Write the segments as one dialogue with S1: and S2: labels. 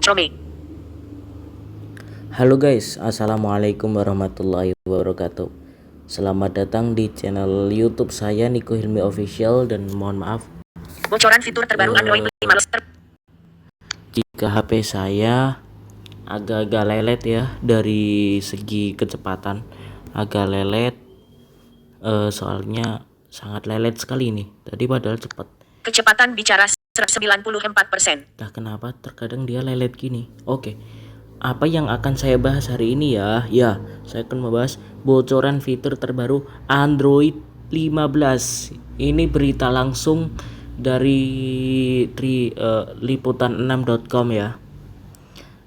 S1: Chrome.
S2: Halo guys, assalamualaikum warahmatullahi wabarakatuh. Selamat datang di channel YouTube saya Niko Hilmi Official dan mohon maaf
S1: Bocoran fitur terbaru Android 15.
S2: jika HP saya agak-agak lelet ya dari segi kecepatan agak lelet soalnya sangat lelet sekali nih. Tadi padahal cepat.
S1: Kecepatan bicara 94%.
S2: Nah, kenapa terkadang dia lelet gini? Oke. Apa yang akan saya bahas hari ini ya? Ya, saya akan membahas bocoran fitur terbaru Android 15. Ini berita langsung dari liputan6.com ya.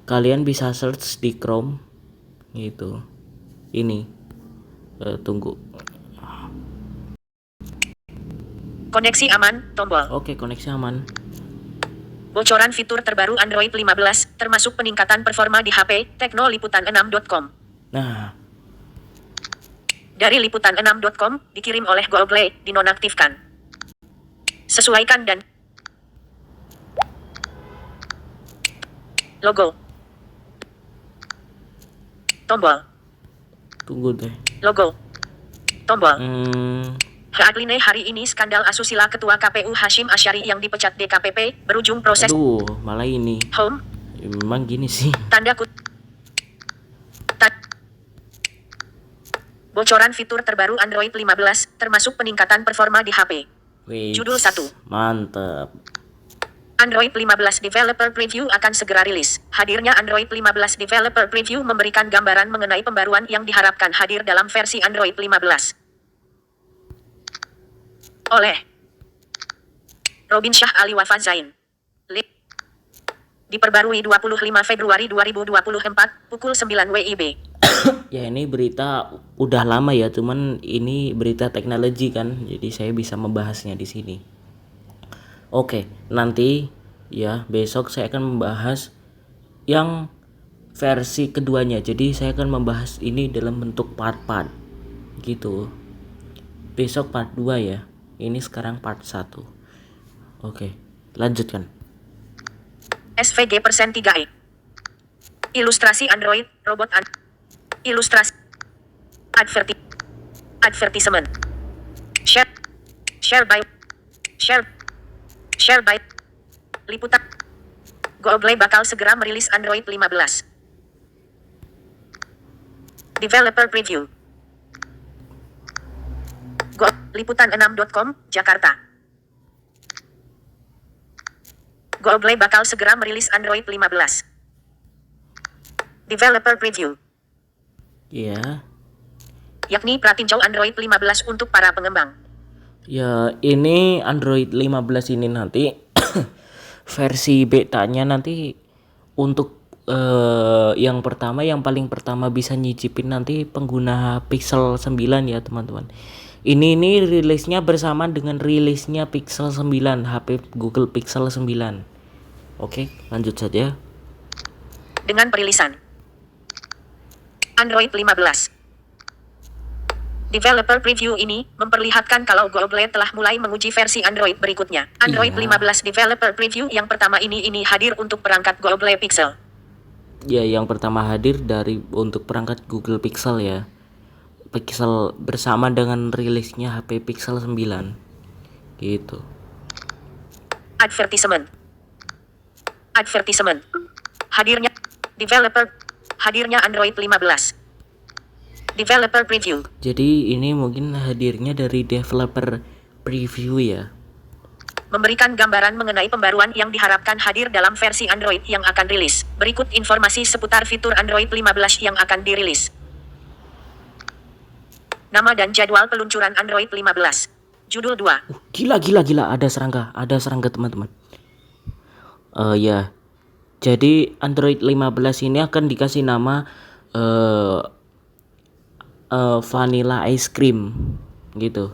S2: Kalian bisa search di Chrome gitu. Ini tunggu.
S1: Koneksi aman, tombol.
S2: Oke, koneksi aman.
S1: Bocoran fitur terbaru Android 15, termasuk peningkatan performa di HP, teknoliputan6.com.
S2: Nah,
S1: Dari liputan6.com, dikirim oleh Google, dinonaktifkan. Sesuaikan dan logo. Tombol.
S2: tunggu deh.
S1: Logo. Tombol.
S2: Hmm,
S1: Hari ini skandal asusila Ketua KPU Hashim Asyari yang dipecat DKPP, berujung proses
S2: aduh, malah ini.
S1: home,
S2: Memang gini sih.
S1: tanda kutip. Bocoran fitur terbaru Android 15, termasuk peningkatan performa di HP.
S2: Wih,
S1: Judul 1.
S2: mantap.
S1: Android 15 Developer Preview akan segera rilis. Hadirnya Android 15 Developer Preview memberikan gambaran mengenai pembaruan yang diharapkan hadir dalam versi Android 15. Oleh Robin Shah Ali Wafazain. Diperbarui 25 Februari 2024, pukul 9 WIB.
S2: Ya, ini berita udah lama ya, cuman ini berita teknologi kan, jadi saya bisa membahasnya di sini. Oke, nanti ya besok saya akan membahas yang versi keduanya. Jadi saya akan membahas ini dalam bentuk part-part gitu. Besok part 2 ya. Ini sekarang part 1. Oke, lanjutkan.
S1: SVG persen 3E. Ilustrasi Android, robot ilustrasi. Advertisement. Share by. Liputan. Google bakal segera merilis Android 15. Developer Preview. Liputan6.com, Jakarta. Google bakal segera merilis Android 15. Developer Preview.
S2: Ya.
S1: Yakni pratinjau Android 15 untuk para pengembang.
S2: Ya, ini Android 15 ini nanti versi betanya nanti untuk yang paling pertama bisa nyicipin nanti pengguna Pixel 9 ya teman-teman. Ini rilisnya bersamaan dengan rilisnya Pixel 9, HP Google Pixel 9. Oke, lanjut saja.
S1: Dengan perilisan Android 15. Developer Preview ini memperlihatkan kalau Google telah mulai menguji versi Android berikutnya. Android
S2: Iya.
S1: 15 Developer Preview yang pertama ini hadir untuk perangkat Google Pixel.
S2: Ya, yang pertama hadir untuk perangkat Google Pixel ya. Pixel bersama dengan rilisnya HP Pixel 9. Gitu.
S1: Advertisement. Hadirnya Android 15. Developer Preview.
S2: Jadi ini mungkin hadirnya dari developer preview ya.
S1: Memberikan gambaran mengenai pembaruan yang diharapkan hadir dalam versi Android yang akan rilis. Berikut informasi seputar fitur Android 15 yang akan dirilis. Nama dan jadwal peluncuran Android 15. Judul 2.
S2: Gila, ada serangga teman-teman. Ya. Jadi Android 15 ini akan dikasih nama vanilla ice cream gitu.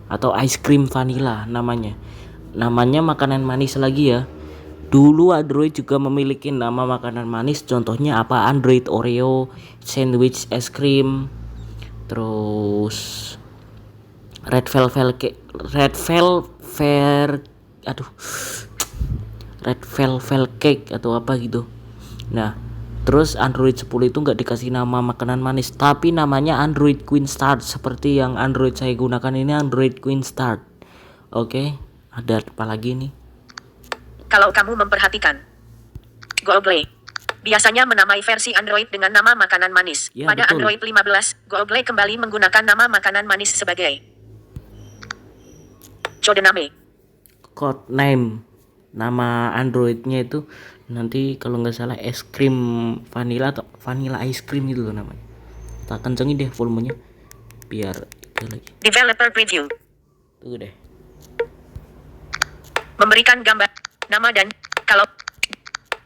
S2: Atau ice cream vanilla namanya. Namanya makanan manis lagi ya. Dulu Android juga memiliki nama makanan manis, contohnya apa? Android Oreo, sandwich es krim, terus red velvet cake atau apa gitu. Nah, terus Android 10 itu nggak dikasih nama makanan manis, tapi namanya Android Queen Start. Seperti yang Android saya gunakan ini Android Queen Start. Oke, ada apa lagi nih?
S1: Kalau kamu memperhatikan, Google Play biasanya menamai versi Android dengan nama makanan manis.
S2: Ya,
S1: Pada
S2: betul.
S1: Android 15, Google Play kembali menggunakan nama makanan manis sebagai Codename.
S2: Code name. Nama Androidnya itu nanti kalau nggak salah es krim vanilla atau vanilla ice cream gitu loh namanya. Tak kencengin deh volumenya biar itu lagi.
S1: Developer Preview
S2: Tunggu deh.
S1: memberikan gambar, nama dan kalau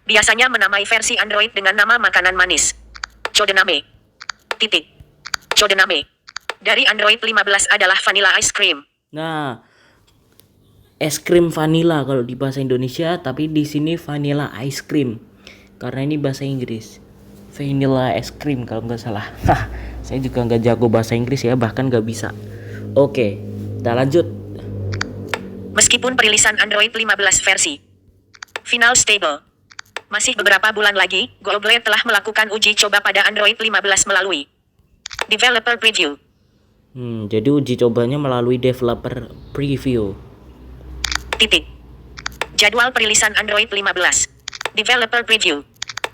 S1: biasanya menamai versi Android dengan nama makanan manis. Codename. Titik. Codename. Dari Android 15 adalah vanilla ice cream.
S2: Nah, es krim vanilla kalau di bahasa Indonesia, tapi di sini vanilla ice cream. Karena ini bahasa Inggris. Vanilla ice cream kalau nggak salah. Saya juga nggak jago bahasa Inggris ya, bahkan nggak bisa. Oke, kita lanjut.
S1: Meskipun perilisan Android 15 versi final stable, masih beberapa bulan lagi, Google Play telah melakukan uji coba pada Android 15 melalui Developer Preview.
S2: Jadi uji cobanya melalui developer preview.
S1: Titik. Jadwal perilisan Android 15 Developer Preview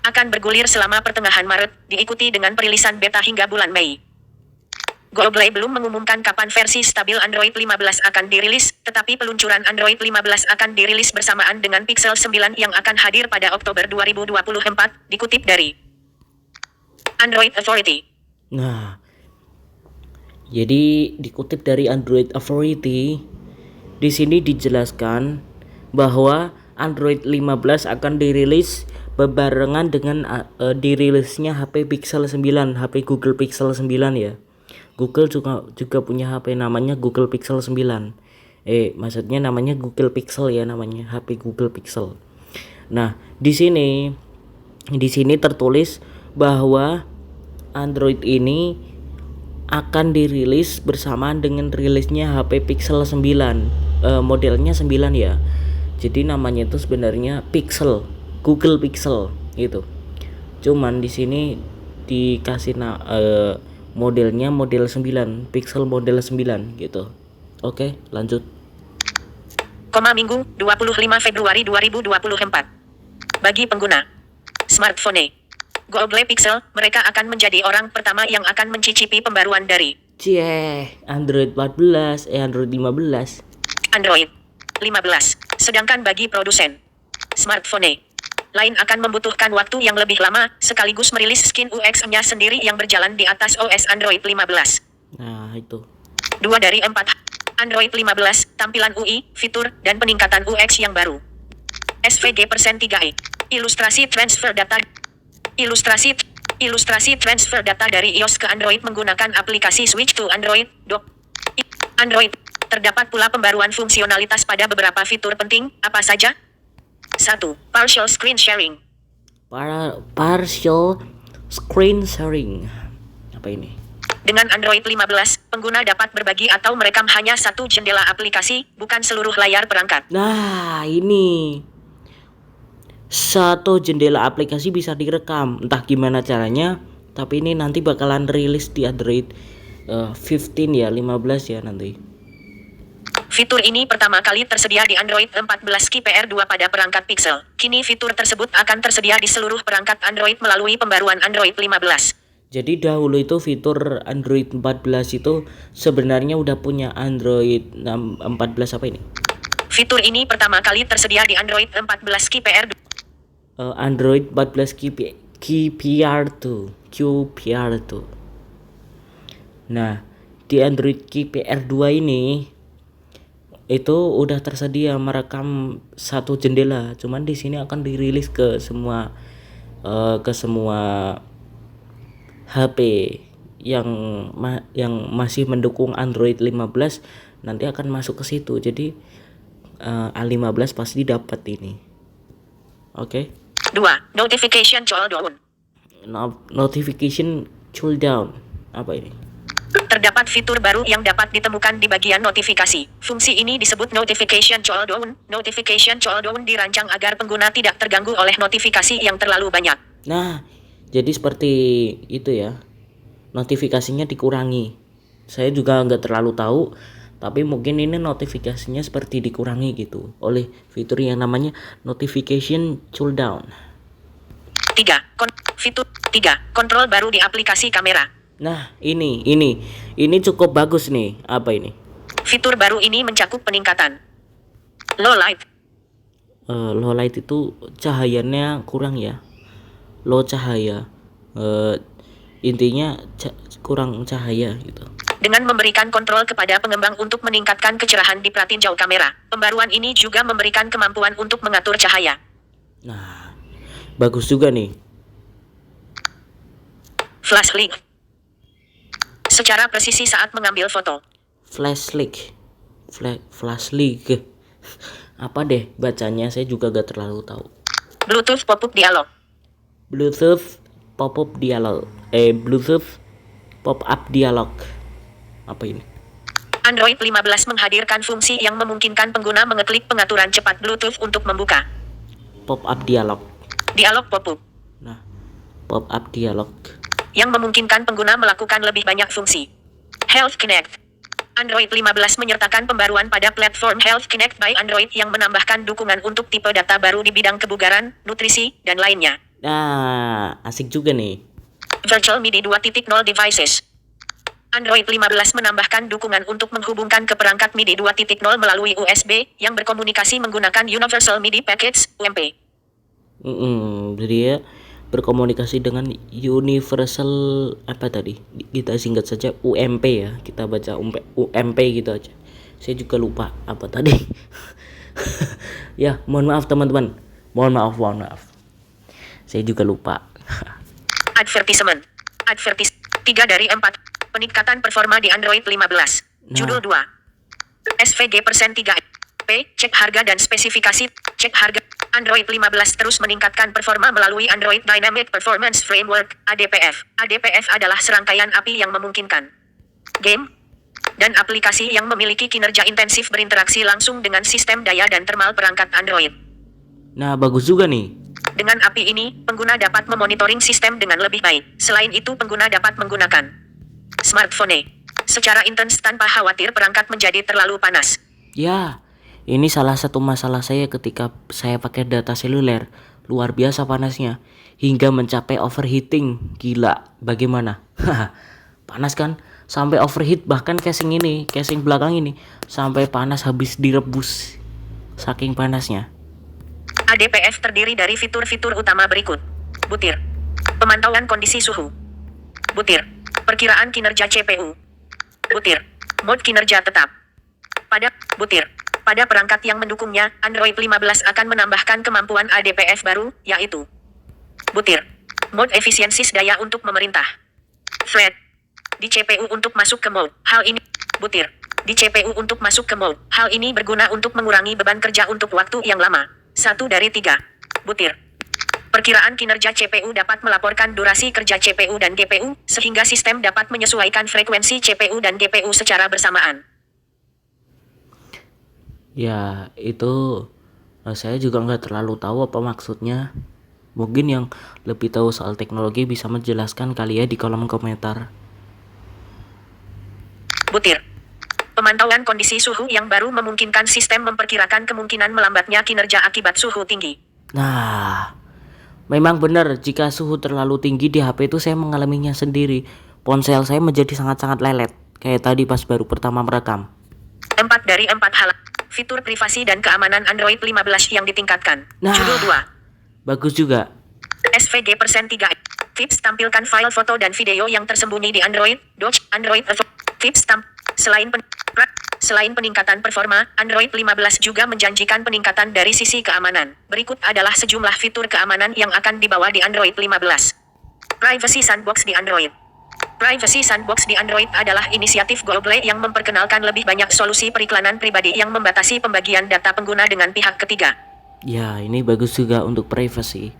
S1: akan bergulir selama pertengahan Maret, diikuti dengan perilisan beta hingga bulan Mei. Google Play belum mengumumkan kapan versi stabil Android 15 akan dirilis, tetapi peluncuran Android 15 akan dirilis bersamaan dengan Pixel 9 yang akan hadir pada Oktober 2024, dikutip dari Android Authority.
S2: Nah, jadi dikutip dari Android Authority, di sini dijelaskan bahwa Android 15 akan dirilis berbarengan dengan dirilisnya HP Pixel 9, HP Google Pixel 9 ya. Google juga punya HP namanya Google Pixel 9. Maksudnya namanya Google Pixel ya, namanya HP Google Pixel. Nah, di sini tertulis bahwa Android ini akan dirilis bersamaan dengan rilisnya HP Pixel 9. Modelnya 9 ya. Jadi namanya itu sebenarnya Pixel, Google Pixel gitu. Cuman di sini dikasih modelnya model 9, Pixel model 9 gitu. Oke, lanjut.
S1: Minggu, 25 Februari 2024. Bagi pengguna smartphone Google Play Pixel, mereka akan menjadi orang pertama yang akan mencicipi pembaruan dari
S2: Android 14, Android 15.
S1: Android 15. Sedangkan bagi produsen smartphone lain akan membutuhkan waktu yang lebih lama, sekaligus merilis skin UX-nya sendiri yang berjalan di atas OS Android 15.
S2: Nah, itu.
S1: 2 dari 4. Android 15, tampilan UI, fitur, dan peningkatan UX yang baru. SVG persen 3e. Ilustrasi transfer data dari iOS ke Android menggunakan aplikasi Switch to Android Dock. Android. Terdapat pula pembaruan fungsionalitas pada beberapa fitur penting, apa saja? 1. Partial screen sharing.
S2: Partial screen sharing. Apa ini?
S1: Dengan Android 15, pengguna dapat berbagi atau merekam hanya satu jendela aplikasi, bukan seluruh layar perangkat.
S2: Nah, ini satu jendela aplikasi bisa direkam. Entah gimana caranya, tapi ini nanti bakalan rilis di Android 15 ya, 15 ya nanti.
S1: Fitur ini pertama kali tersedia di Android 14 KPR2 pada perangkat Pixel. Kini fitur tersebut akan tersedia di seluruh perangkat Android melalui pembaruan Android 15.
S2: Jadi dahulu itu fitur Android 14 itu sebenarnya udah punya Android 14 apa ini?
S1: Fitur ini pertama kali tersedia di Android 14 KPR2.
S2: Android 14 QPR2. Nah, di Android QPR2 ini itu udah tersedia merekam satu jendela, cuman di sini akan dirilis ke semua HP yang masih mendukung Android 15 nanti akan masuk ke situ. Jadi A15 pasti dapat ini. Oke.
S1: 2. Notification cooldown.
S2: Notification cooldown. Apa ini?
S1: Terdapat fitur baru yang dapat ditemukan di bagian notifikasi. Fungsi ini disebut Notification Cooldown. Notification Cooldown dirancang agar pengguna tidak terganggu oleh notifikasi yang terlalu banyak.
S2: Nah, jadi seperti itu ya. Notifikasinya dikurangi. Saya juga nggak terlalu tahu, tapi mungkin ini notifikasinya seperti dikurangi gitu oleh fitur yang namanya notification cooldown.
S1: 3. Fitur 3. Kontrol baru di aplikasi kamera.
S2: Nah, ini cukup bagus nih. Apa ini?
S1: Fitur baru ini mencakup peningkatan low light,
S2: Low light itu cahayanya kurang ya. Low cahaya. Intinya kurang cahaya gitu.
S1: dengan memberikan kontrol kepada pengembang untuk meningkatkan kecerahan di pratinjau kamera. Pembaruan ini juga memberikan kemampuan untuk mengatur cahaya.
S2: Nah, bagus juga nih.
S1: Flash link. Secara presisi saat mengambil foto.
S2: Flash link. Flash link. Apa deh bacanya, saya juga gak terlalu tahu.
S1: Bluetooth pop-up dialog.
S2: Bluetooth pop-up dialog. Bluetooth pop-up dialog. Apa ini?
S1: Android 15 menghadirkan fungsi yang memungkinkan pengguna mengeklik pengaturan cepat Bluetooth untuk membuka
S2: Pop-up dialog.
S1: dialog pop-up
S2: Nah, pop-up dialog.
S1: yang memungkinkan pengguna melakukan lebih banyak fungsi. Health Connect. Android 15 menyertakan pembaruan pada platform Health Connect by Android yang menambahkan dukungan untuk tipe data baru di bidang kebugaran, nutrisi, dan lainnya.
S2: Nah, asik juga nih.
S1: Virtual MIDI 2.0 devices. Android 15 menambahkan dukungan untuk menghubungkan ke perangkat MIDI 2.0 melalui USB yang berkomunikasi menggunakan Universal MIDI Package (UMP).
S2: Jadi ya berkomunikasi dengan universal apa tadi? Kita singkat saja UMP ya. Kita baca UMP gitu aja. Saya juga lupa apa tadi. Ya, mohon maaf teman-teman. Mohon maaf. Saya juga lupa.
S1: Advertisement. 3 dari 4. Peningkatan performa di Android 15. Judul 2. SVG persen 3. Cek harga dan spesifikasi. Cek harga. Android 15 terus meningkatkan performa melalui Android Dynamic Performance Framework (ADPF). ADPF adalah serangkaian API yang memungkinkan game dan aplikasi yang memiliki kinerja intensif berinteraksi langsung dengan sistem daya dan termal perangkat Android.
S2: Nah, bagus juga nih.
S1: Dengan API ini, pengguna dapat memonitoring sistem dengan lebih baik. Selain itu, pengguna dapat menggunakan smartphone secara intens tanpa khawatir perangkat menjadi terlalu panas.
S2: Ya, ini salah satu masalah saya ketika saya pakai data seluler. Luar biasa panasnya, hingga mencapai overheating. Gila, bagaimana? Panas kan? Sampai overheat, bahkan casing belakang ini sampai panas habis direbus. Saking panasnya.
S1: ADPF terdiri dari fitur-fitur utama berikut. Butir. Pemantauan kondisi suhu. Butir. Perkiraan kinerja CPU. Butir. Mode kinerja tetap. Pada perangkat yang mendukungnya, Android 15 akan menambahkan kemampuan ADPF baru, yaitu Butir. Mode efisiensi daya untuk memerintah. Thread. Di CPU untuk masuk ke mode. Hal ini Butir. Di CPU untuk masuk ke mode. Hal ini berguna untuk mengurangi beban kerja untuk waktu yang lama. 1 dari 3. Butir. Perkiraan kinerja CPU dapat melaporkan durasi kerja CPU dan GPU, sehingga sistem dapat menyesuaikan frekuensi CPU dan GPU secara bersamaan.
S2: Ya, itu saya juga nggak terlalu tahu apa maksudnya. Mungkin yang lebih tahu soal teknologi bisa menjelaskan kali ya di kolom komentar.
S1: Butir. Pemantauan kondisi suhu yang baru memungkinkan sistem memperkirakan kemungkinan melambatnya kinerja akibat suhu tinggi.
S2: Nah, memang benar jika suhu terlalu tinggi di HP itu saya mengalaminya sendiri. Ponsel saya menjadi sangat-sangat lelet. Kayak tadi pas baru pertama merekam.
S1: 4 dari 4 hal. Fitur privasi dan keamanan Android 15 yang ditingkatkan.
S2: Nah,
S1: Judul 2.
S2: Bagus juga.
S1: SVG persen 3. Tips tampilkan file foto dan video yang tersembunyi di Android. Android Tips Selain peningkatan performa, Android 15 juga menjanjikan peningkatan dari sisi keamanan. Berikut adalah sejumlah fitur keamanan yang akan dibawa di Android 15. Privacy Sandbox di Android. Privacy Sandbox di Android adalah inisiatif Google yang memperkenalkan lebih banyak solusi periklanan pribadi yang membatasi pembagian data pengguna dengan pihak ketiga.
S2: Ya, ini bagus juga untuk privacy.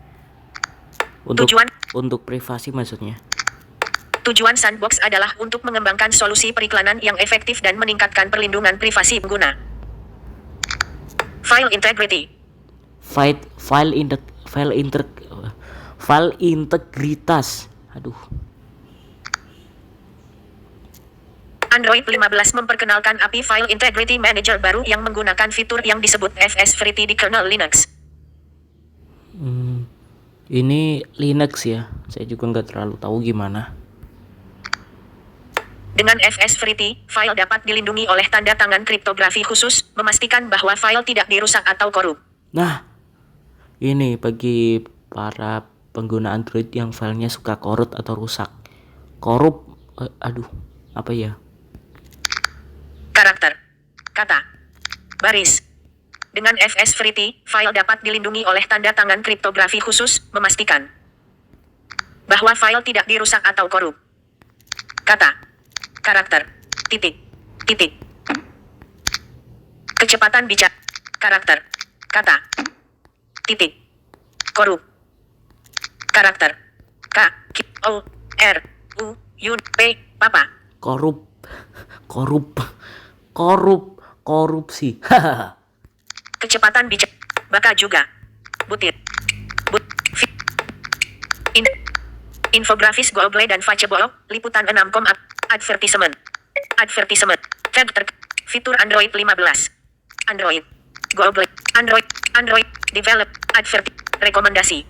S2: Untuk privasi maksudnya.
S1: Tujuan Sandbox adalah untuk mengembangkan solusi periklanan yang efektif dan meningkatkan perlindungan privasi pengguna. File Integrity.
S2: File integritas. Aduh.
S1: Android 15 memperkenalkan API File Integrity Manager baru yang menggunakan fitur yang disebut FS-Free di kernel Linux.
S2: Ini Linux ya. Saya juga nggak terlalu tahu gimana.
S1: Dengan FS-Free, file dapat dilindungi oleh tanda tangan kriptografi khusus, memastikan bahwa file tidak dirusak atau korup.
S2: Nah, ini bagi para pengguna Android yang filenya suka korup atau rusak. Korup, apa ya?
S1: Karakter, kata, baris. Dengan FS-Free, file dapat dilindungi oleh tanda tangan kriptografi khusus, memastikan bahwa file tidak dirusak atau korup. Kata, karakter, titik. Kecepatan bicara, karakter, kata, titik. Korup. Karakter, K, O, R, U, U, P, papa.
S2: Korupsi.
S1: Kecepatan bicara, baka juga. Butir. Infografis Google dan Facebook, liputan 6, advertisement. Tag fitur Android 15. Android. Google. Android. Develop. Rekomendasi.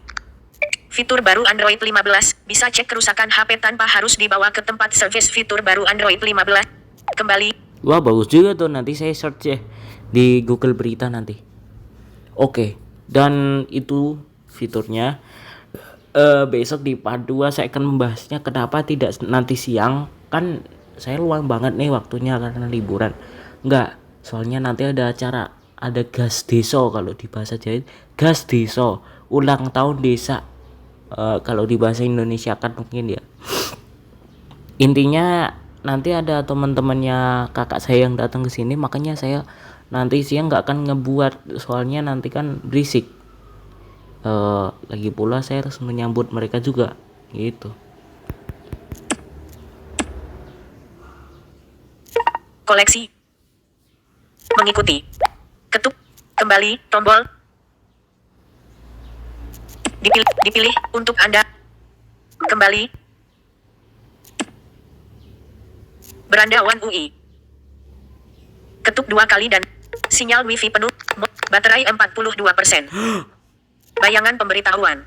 S1: Fitur baru Android 15, bisa cek kerusakan HP tanpa harus dibawa ke tempat service. Fitur baru Android 15. Kembali.
S2: Wah, bagus juga tuh, nanti saya search ya di Google Berita nanti. Oke, dan itu fiturnya. Besok di part 2 saya akan membahasnya kenapa tidak nanti siang. Kan saya luang banget nih waktunya karena liburan. Enggak, soalnya nanti ada acara, ada gas deso kalau di bahasa Jawa. Gas deso, ulang tahun desa. Kalau di bahasa Indonesia kan mungkin ya. Intinya nanti ada teman-temannya kakak saya yang datang ke sini, makanya saya nanti siang nggak akan ngebuat, soalnya nanti kan berisik. Lagi pula saya harus menyambut mereka juga gitu.
S1: Koleksi. Mengikuti. Ketuk. Kembali. Tombol. Dipilih untuk Anda. Kembali. Beranda One UI. Ketuk 2 kali dan sinyal Wi-Fi penuh. Baterai 42%. Bayangan pemberitahuan.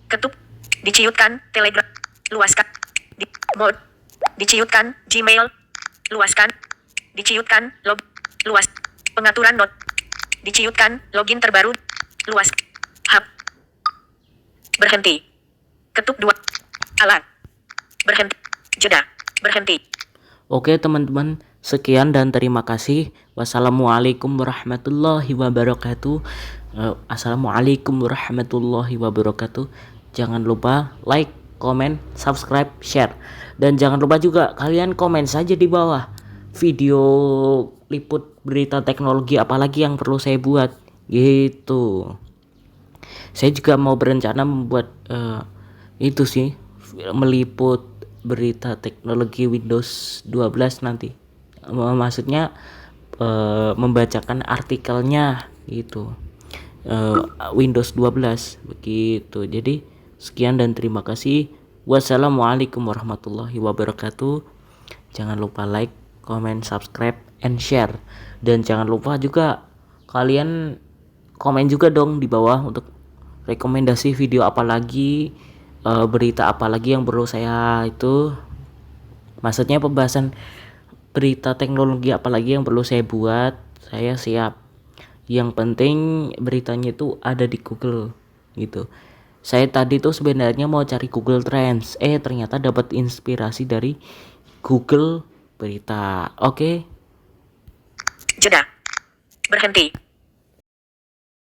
S1: Ketuk. Diciutkan. Telegram. Luaskan. Mode. Diciutkan. Gmail. Luaskan. Diciutkan. Luas. Pengaturan not. Diciutkan. Login terbaru. Luas. Hub. Berhenti. Ketuk 2. Alat. Berhenti. Jeda. Berhenti.
S2: Oke teman-teman, sekian dan terima kasih. Wassalamualaikum warahmatullahi wabarakatuh. Assalamualaikum warahmatullahi wabarakatuh. Jangan lupa like, comment, subscribe, share. Dan jangan lupa juga kalian komen saja di bawah video liput berita teknologi apalagi yang perlu saya buat gitu. Saya juga mau berencana membuat itu sih, meliput berita teknologi Windows 12 nanti. Maksudnya membacakan artikelnya gitu. Windows 12 begitu. Jadi sekian dan terima kasih. Wassalamualaikum warahmatullahi wabarakatuh. Jangan lupa like, comment, subscribe, and share. Dan jangan lupa juga kalian komen juga dong di bawah untuk rekomendasi video apa lagi, berita apa lagi yang perlu saya itu, maksudnya pembahasan berita teknologi apa lagi yang perlu saya buat. Saya siap. Yang penting beritanya itu ada di Google gitu. Saya tadi tuh sebenarnya mau cari Google Trends, ternyata dapat inspirasi dari Google Berita. Oke.
S1: Jeda. Berhenti.